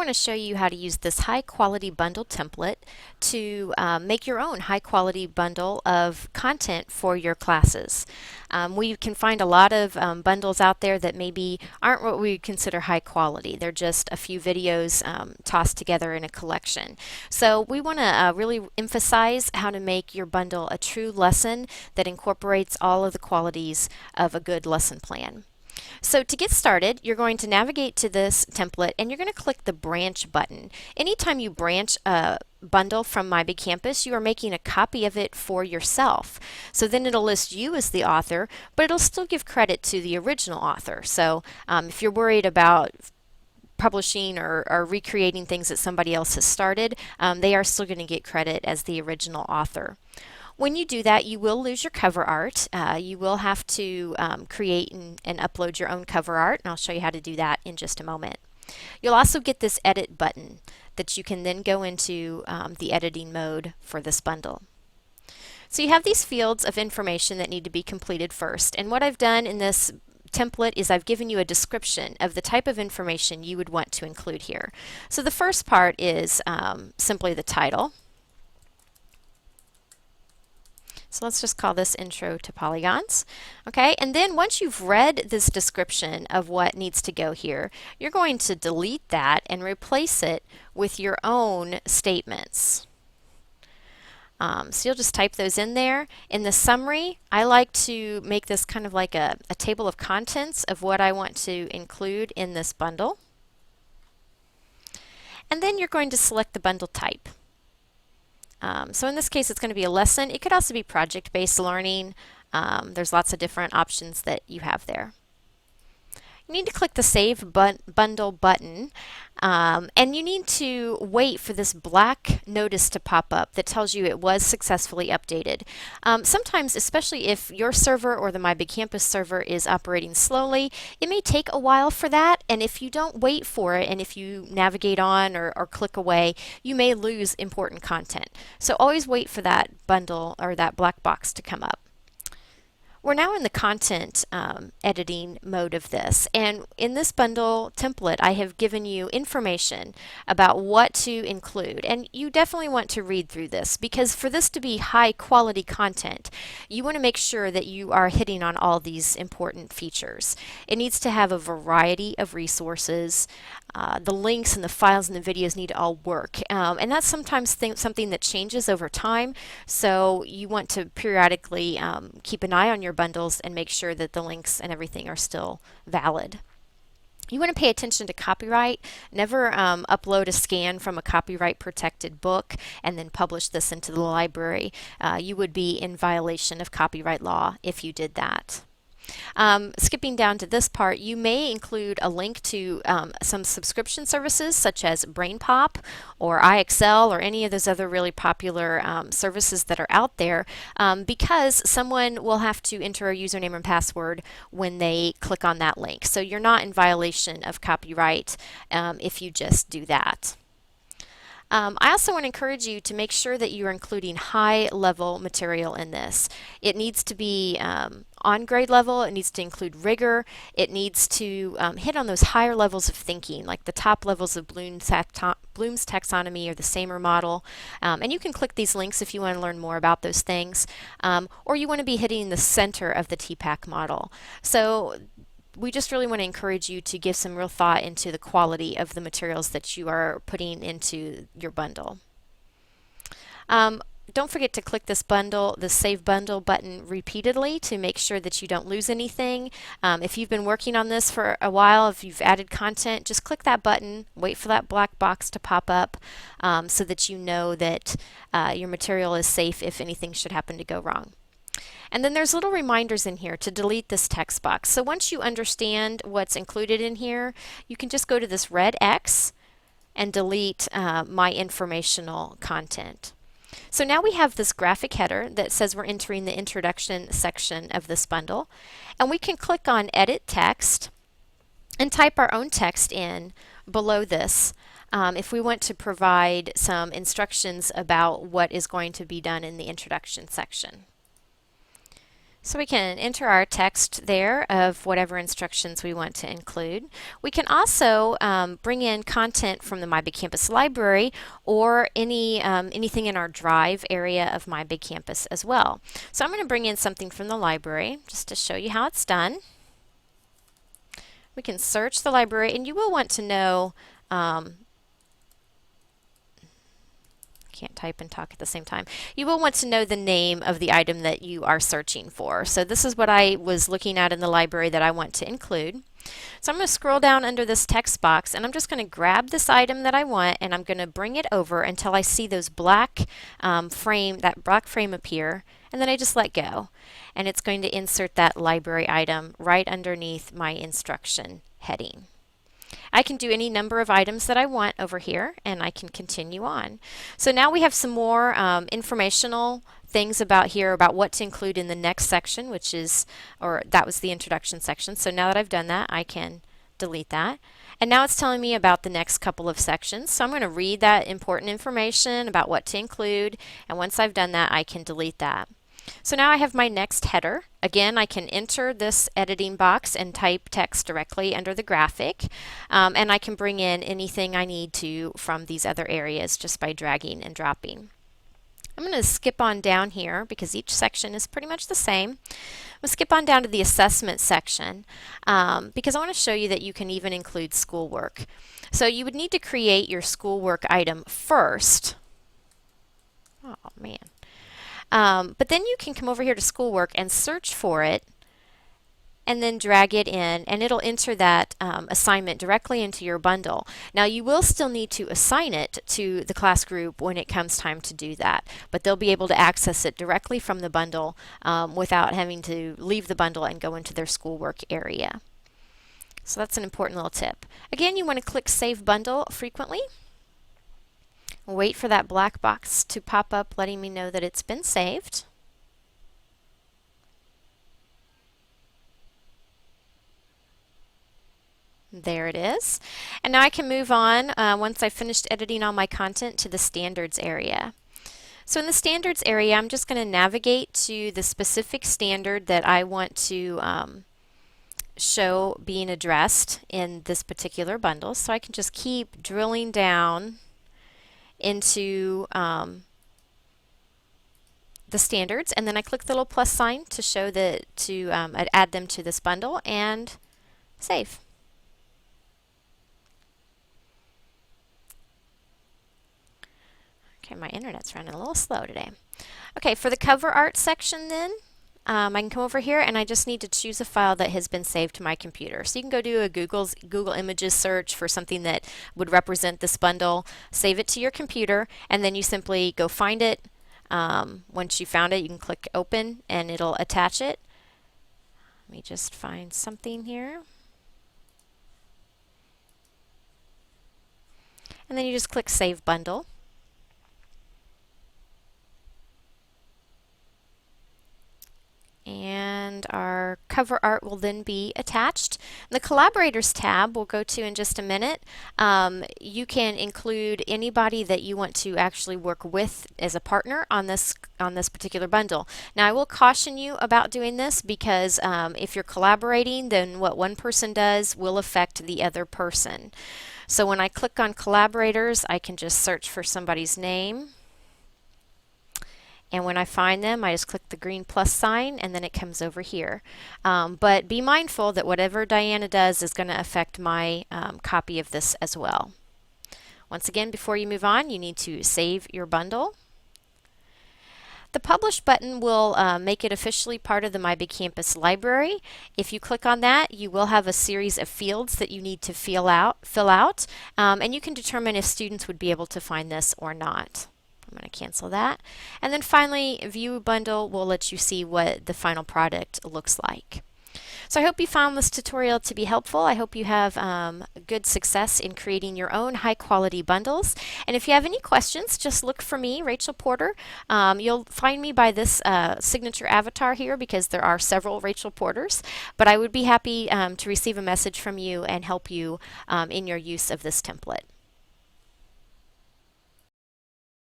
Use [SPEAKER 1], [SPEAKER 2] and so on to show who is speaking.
[SPEAKER 1] want to show you how to use this high quality bundle template to make your own high quality bundle of content for your classes. We can find a lot of bundles out there that maybe aren't what we consider high quality. They're just a few videos tossed together in a collection. So we want to really emphasize how to make your bundle a true lesson that incorporates all of the qualities of a good lesson plan. So to get started, you're going to navigate to this template and you're going to click the branch button. Anytime you branch a bundle from My Big Campus, you are making a copy of it for yourself. So then it'll list you as the author, but it'll still give credit to the original author. So if you're worried about publishing or recreating things that somebody else has started, they are still going to get credit as the original author. When you do that, you will lose your cover art. You will have to create and upload your own cover art, and I'll show you how to do that in just a moment. You'll also get this edit button that you can then go into the editing mode for this bundle. So you have these fields of information that need to be completed first, and what I've done in this template is I've given you a description of the type of information you would want to include here. So the first part is simply the title. So let's just call this Intro to Polygons. Okay, and then once you've read this description of what needs to go here, you're going to delete that and replace it with your own statements. So you'll just type those in there. In the summary, I like to make this kind of like a table of contents of what I want to include in this bundle. And then you're going to select the bundle type. So in this case, it's going to be a lesson. It could also be project-based learning. There's lots of different options that you have there. You need to click the Save Bundle button, and you need to wait for this black notice to pop up that tells you it was successfully updated. Sometimes, especially if your server or the My Big Campus server is operating slowly, it may take a while for that, and if you don't wait for it and if you navigate on or click away, you may lose important content. So always wait for that bundle or that black box to come up. We're now in the content editing mode of this, and in this bundle template I have given you information about what to include, and you definitely want to read through this because for this to be high quality content you want to make sure that you are hitting on all these important features. It needs to have a variety of resources. The links and the files and the videos need to all work, and that's sometimes something that changes over time, so you want to periodically keep an eye on your bundles and make sure that the links and everything are still valid. You want to pay attention to copyright. Never upload a scan from a copyright protected book and then publish this into the library. You would be in violation of copyright law if you did that. Skipping down to this part, you may include a link to some subscription services such as BrainPop or iExcel or any of those other really popular services that are out there because someone will have to enter a username and password when they click on that link. So you're not in violation of copyright if you just do that. I also want to encourage you to make sure that you are including high-level material in this. It needs to be on grade level, it needs to include rigor, it needs to hit on those higher levels of thinking, like the top levels of Bloom's taxonomy or the Samer model. And you can click these links if you want to learn more about those things, or you want to be hitting the center of the TPAC model. So we just really want to encourage you to give some real thought into the quality of the materials that you are putting into your bundle. Don't forget to click this Save Bundle button repeatedly to make sure that you don't lose anything. If you've been working on this for a while, if you've added content, just click that button, wait for that black box to pop up so that you know that your material is safe if anything should happen to go wrong. And then there's little reminders in here to delete this text box. So once you understand what's included in here, you can just go to this red X and delete my informational content. So now we have this graphic header that says we're entering the introduction section of this bundle, and we can click on Edit Text and type our own text in below this if we want to provide some instructions about what is going to be done in the introduction section. So we can enter our text there of whatever instructions we want to include. We can also bring in content from the My Big Campus library or anything in our Drive area of My Big Campus as well. So I'm going to bring in something from the library just to show you how it's done. We can search the library, and you will want to know can't type and talk at the same time. You will want to know the name of the item that you are searching for. So this is what I was looking at in the library that I want to include. So I'm going to scroll down under this text box, and I'm just going to grab this item that I want, and I'm going to bring it over until I see those black that black frame appear, and then I just let go. And it's going to insert that library item right underneath my instruction heading. I can do any number of items that I want over here, and I can continue on. So now we have some more informational things about what to include in the next section, that was the introduction section. So now that I've done that, I can delete that. And now it's telling me about the next couple of sections. So I'm going to read that important information about what to include, and once I've done that, I can delete that. So now I have my next header. Again, I can enter this editing box and type text directly under the graphic, and I can bring in anything I need to from these other areas just by dragging and dropping. I'm going to skip on down here because each section is pretty much the same. We'll skip on down to the assessment section because I want to show you that you can even include schoolwork. So you would need to create your schoolwork item first. Oh man. But then you can come over here to Schoolwork and search for it and then drag it in, and it'll enter that assignment directly into your bundle. Now you will still need to assign it to the class group when it comes time to do that, but they'll be able to access it directly from the bundle without having to leave the bundle and go into their schoolwork area. So that's an important little tip. Again, you want to click Save Bundle frequently. Wait for that black box to pop up letting me know that it's been saved. There it is. And now I can move on once I've finished editing all my content to the standards area. So in the standards area, I'm just going to navigate to the specific standard that I want to show being addressed in this particular bundle. So I can just keep drilling down into the standards, and then I click the little plus sign to show add them to this bundle and save. Okay, my internet's running a little slow today. Okay, for the cover art section then, I can come over here and I just need to choose a file that has been saved to my computer. So you can go do a Google Images search for something that would represent this bundle, save it to your computer, and then you simply go find it. Once you found it, you can click Open and it'll attach it. Let me just find something here. And then you just click Save Bundle. And our cover art will then be attached. The Collaborators tab we'll go to in just a minute. You can include anybody that you want to actually work with as a partner on this particular bundle. Now I will caution you about doing this because if you're collaborating, then what one person does will affect the other person. So when I click on Collaborators, I can just search for somebody's name. And when I find them, I just click the green plus sign and then it comes over here. But be mindful that whatever Diana does is going to affect my copy of this as well. Once again, before you move on, you need to save your bundle. The Publish button will make it officially part of the My Big Campus library. If you click on that, you will have a series of fields that you need to fill out, and you can determine if students would be able to find this or not. I'm going to cancel that. And then finally, View Bundle will let you see what the final product looks like. So I hope you found this tutorial to be helpful. I hope you have good success in creating your own high quality bundles. And if you have any questions, just look for me, Rachel Porter. You'll find me by this signature avatar here because there are several Rachel Porters. But I would be happy to receive a message from you and help you in your use of this template.